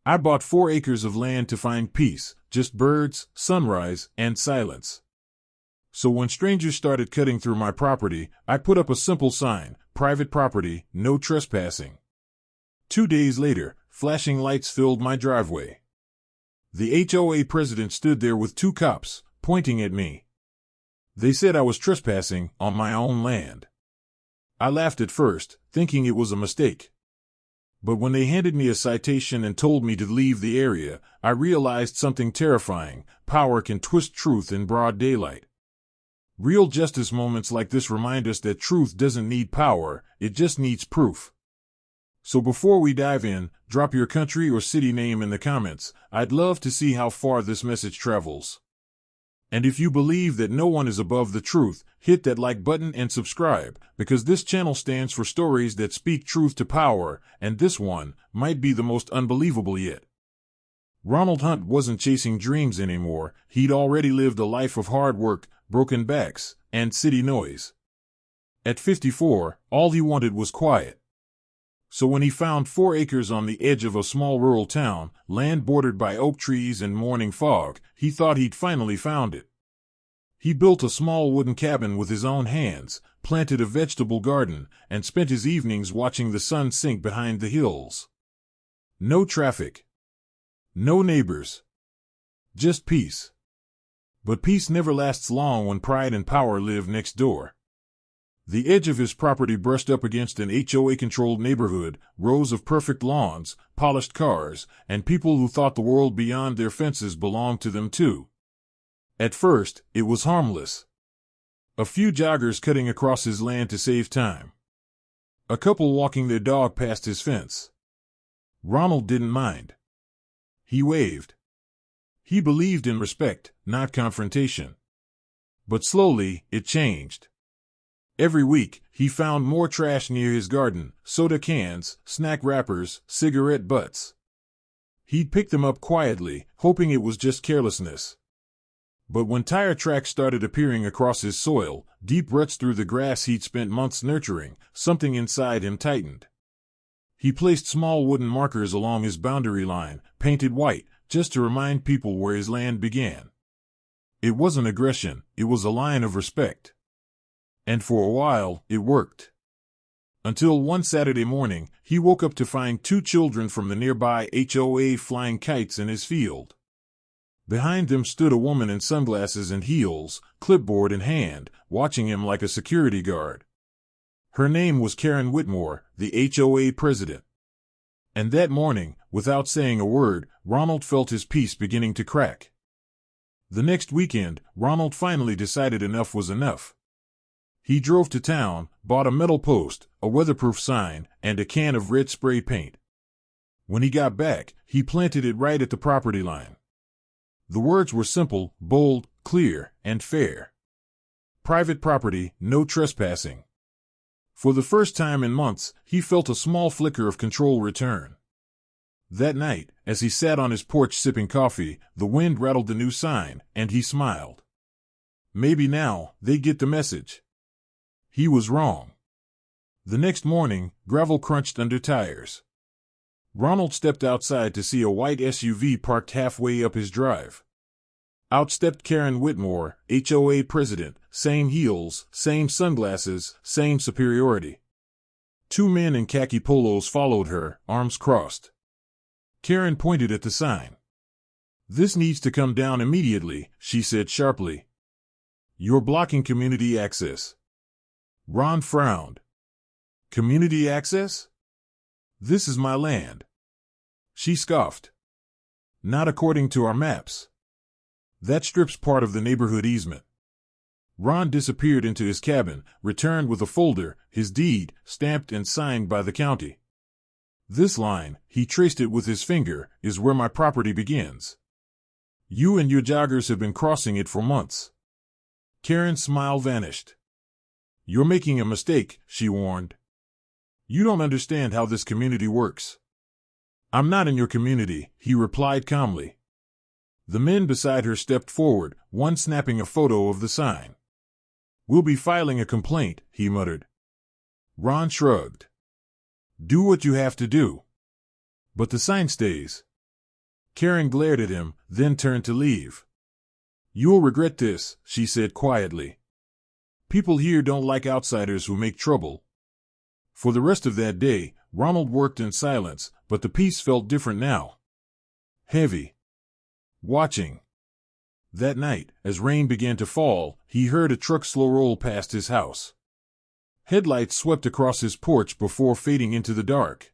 I bought 4 acres of land to find peace, just birds, sunrise, and silence. So when strangers started cutting through my property, I put up a simple sign, private property, no trespassing. 2 days later, flashing lights filled my driveway. The HOA president stood there with 2 cops, pointing at me. They said I was trespassing on my own land. I laughed at first, thinking it was a mistake. But when they handed me a citation and told me to leave the area, I realized something terrifying: power can twist truth in broad daylight. Real justice moments like this remind us that truth doesn't need power, it just needs proof. So before we dive in, drop your country or city name in the comments. I'd love to see how far this message travels. And if you believe that no one is above the truth, hit that like button and subscribe, because this channel stands for stories that speak truth to power, and this one might be the most unbelievable yet. Ronald Hunt wasn't chasing dreams anymore. He'd already lived a life of hard work, broken backs, and city noise. At 54, all he wanted was quiet. So when he found 4 acres on the edge of a small rural town, land bordered by oak trees and morning fog, he thought he'd finally found it. He built a small wooden cabin with his own hands, planted a vegetable garden, and spent his evenings watching the sun sink behind the hills. No traffic. No neighbors. Just peace. But peace never lasts long when pride and power live next door. The edge of his property brushed up against an HOA-controlled neighborhood, rows of perfect lawns, polished cars, and people who thought the world beyond their fences belonged to them too. At first, it was harmless. A few joggers cutting across his land to save time. A couple walking their dog past his fence. Ronald didn't mind. He waved. He believed in respect, not confrontation. But slowly, it changed. Every week, he found more trash near his garden: soda cans, snack wrappers, cigarette butts. He'd pick them up quietly, hoping it was just carelessness. But when tire tracks started appearing across his soil, deep ruts through the grass he'd spent months nurturing, something inside him tightened. He placed small wooden markers along his boundary line, painted white, just to remind people where his land began. It wasn't aggression, it was a line of respect. And for a while, it worked. Until one Saturday morning, he woke up to find 2 children from the nearby HOA flying kites in his field. Behind them stood a woman in sunglasses and heels, clipboard in hand, watching him like a security guard. Her name was Karen Whitmore, the HOA president. And that morning, without saying a word, Ronald felt his peace beginning to crack. The next weekend, Ronald finally decided enough was enough. He drove to town, bought a metal post, a weatherproof sign, and a can of red spray paint. When he got back, he planted it right at the property line. The words were simple, bold, clear, and fair. Private property, no trespassing. For the first time in months, he felt a small flicker of control return. That night, as he sat on his porch sipping coffee, the wind rattled the new sign, and he smiled. Maybe now, they get the message. He was wrong. The next morning, gravel crunched under tires. Ronald stepped outside to see a white SUV parked halfway up his drive. Out stepped Karen Whitmore, HOA president, same heels, same sunglasses, same superiority. 2 men in khaki polos followed her, arms crossed. Karen pointed at the sign. "This needs to come down immediately," she said sharply. "You're blocking community access." Ron frowned. "Community access? This is my land." She scoffed. "Not according to our maps. That strips part of the neighborhood easement." Ron disappeared into his cabin, returned with a folder, his deed, stamped and signed by the county. "This line," he traced it with his finger, "is where my property begins. You and your joggers have been crossing it for months." Karen's smile vanished. "You're making a mistake," she warned. "You don't understand how this community works." "I'm not in your community," he replied calmly. The men beside her stepped forward, one snapping a photo of the sign. "We'll be filing a complaint," he muttered. Ron shrugged. "Do what you have to do. But the sign stays." Karen glared at him, then turned to leave. "You'll regret this," she said quietly. "People here don't like outsiders who make trouble." For the rest of that day, Ronald worked in silence, but the peace felt different now. Heavy. Watching. That night, as rain began to fall, he heard a truck slow roll past his house. Headlights swept across his porch before fading into the dark.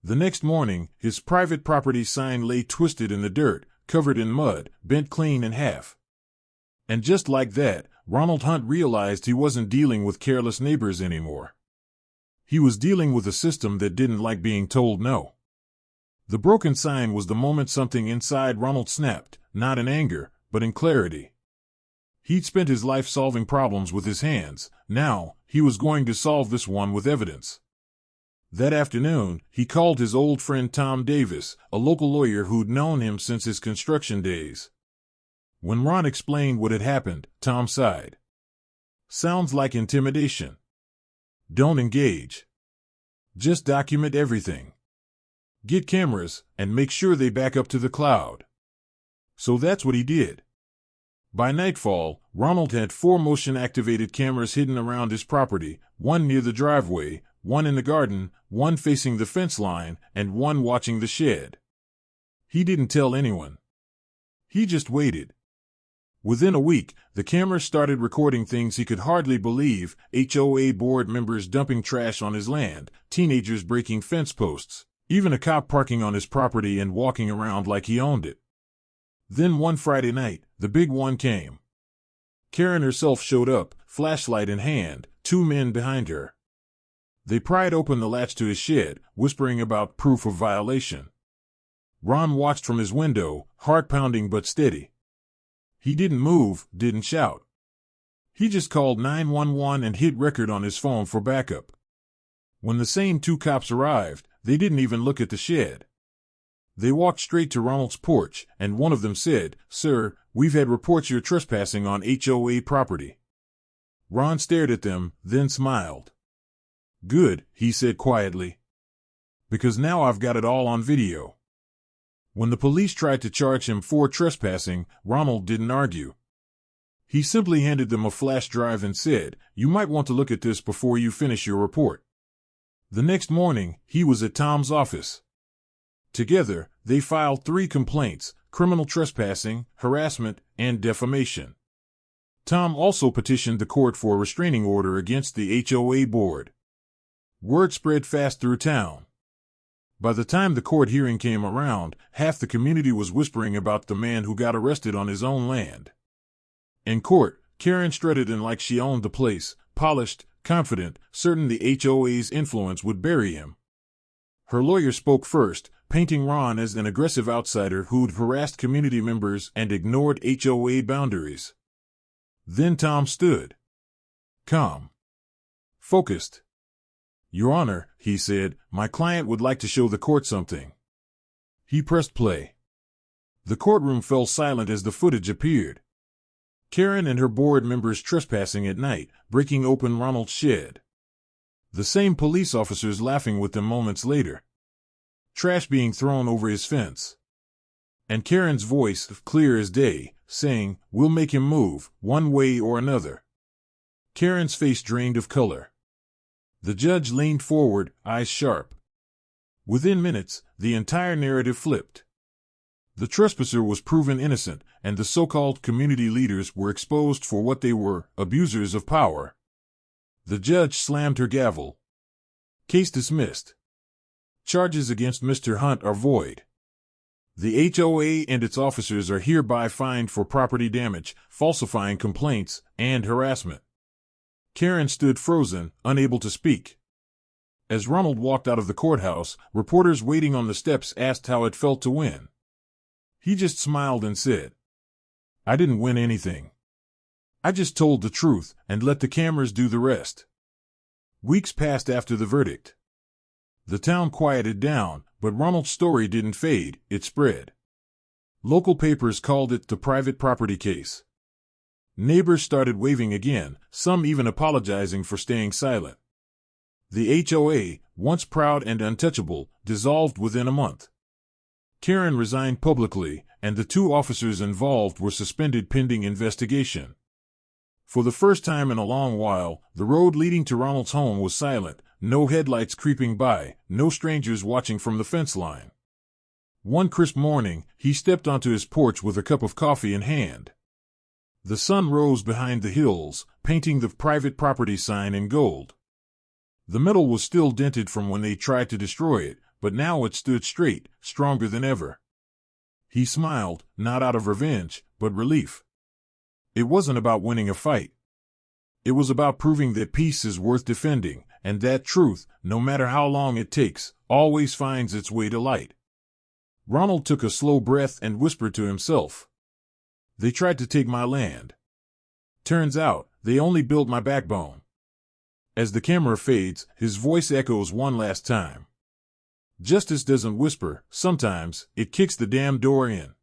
The next morning, his private property sign lay twisted in the dirt, covered in mud, bent clean in half. And just like that, Ronald Hunt realized he wasn't dealing with careless neighbors anymore. He was dealing with a system that didn't like being told no. The broken sign was the moment something inside Ronald snapped, not in anger, but in clarity. He'd spent his life solving problems with his hands. Now, he was going to solve this one with evidence. That afternoon, he called his old friend Tom Davis, a local lawyer who'd known him since his construction days. When Ron explained what had happened, Tom sighed. "Sounds like intimidation. Don't engage. Just document everything. Get cameras, and make sure they back up to the cloud." So that's what he did. By nightfall, Ronald had 4 motion-activated cameras hidden around his property, 1 near the driveway, 1 in the garden, 1 facing the fence line, and 1 watching the shed. He didn't tell anyone. He just waited. Within a week, the cameras started recording things he could hardly believe: HOA board members dumping trash on his land, teenagers breaking fence posts, even a cop parking on his property and walking around like he owned it. Then one Friday night, the big one came. Karen herself showed up, flashlight in hand, 2 men behind her. They pried open the latch to his shed, whispering about proof of violation. Ron watched from his window, heart pounding but steady. He didn't move, didn't shout. He just called 911 and hit record on his phone for backup. When the same 2 cops arrived, they didn't even look at the shed. They walked straight to Ronald's porch, and one of them said, "Sir, we've had reports you're trespassing on HOA property." Ron stared at them, then smiled. "Good," he said quietly. "Because now I've got it all on video." When the police tried to charge him for trespassing, Ronald didn't argue. He simply handed them a flash drive and said, "You might want to look at this before you finish your report." The next morning, he was at Tom's office. Together, they filed 3 complaints: criminal trespassing, harassment, and defamation. Tom also petitioned the court for a restraining order against the HOA board. Word spread fast through town. By the time the court hearing came around, half the community was whispering about the man who got arrested on his own land. In court, Karen strutted in like she owned the place, polished, confident, certain the HOA's influence would bury him. Her lawyer spoke first, painting Ron as an aggressive outsider who'd harassed community members and ignored HOA boundaries. Then Tom stood. Calm. Focused. "Your Honor," he said, "my client would like to show the court something." He pressed play. The courtroom fell silent as the footage appeared. Karen and her board members trespassing at night, breaking open Ronald's shed. The same police officers laughing with them moments later. Trash being thrown over his fence. And Karen's voice, clear as day, saying, "We'll make him move, one way or another." Karen's face drained of color. The judge leaned forward, eyes sharp. Within minutes, the entire narrative flipped. The trespasser was proven innocent, and the so-called community leaders were exposed for what they were, abusers of power. The judge slammed her gavel. "Case dismissed. Charges against Mr. Hunt are void. The HOA and its officers are hereby fined for property damage, falsifying complaints, and harassment." Karen stood frozen, unable to speak. As Ronald walked out of the courthouse, reporters waiting on the steps asked how it felt to win. He just smiled and said, "I didn't win anything. I just told the truth and let the cameras do the rest." Weeks passed after the verdict. The town quieted down, but Ronald's story didn't fade, it spread. Local papers called it the private property case. Neighbors started waving again, some even apologizing for staying silent. The HOA, once proud and untouchable, dissolved within a month. Karen resigned publicly, and the 2 officers involved were suspended pending investigation. For the first time in a long while, the road leading to Ronald's home was silent, no headlights creeping by, no strangers watching from the fence line. One crisp morning, he stepped onto his porch with a cup of coffee in hand. The sun rose behind the hills, painting the private property sign in gold. The metal was still dented from when they tried to destroy it, but now it stood straight, stronger than ever. He smiled, not out of revenge, but relief. It wasn't about winning a fight. It was about proving that peace is worth defending, and that truth, no matter how long it takes, always finds its way to light. Ronald took a slow breath and whispered to himself, "They tried to take my land. Turns out, they only built my backbone." As the camera fades, his voice echoes one last time. Justice doesn't whisper, sometimes it kicks the damn door in.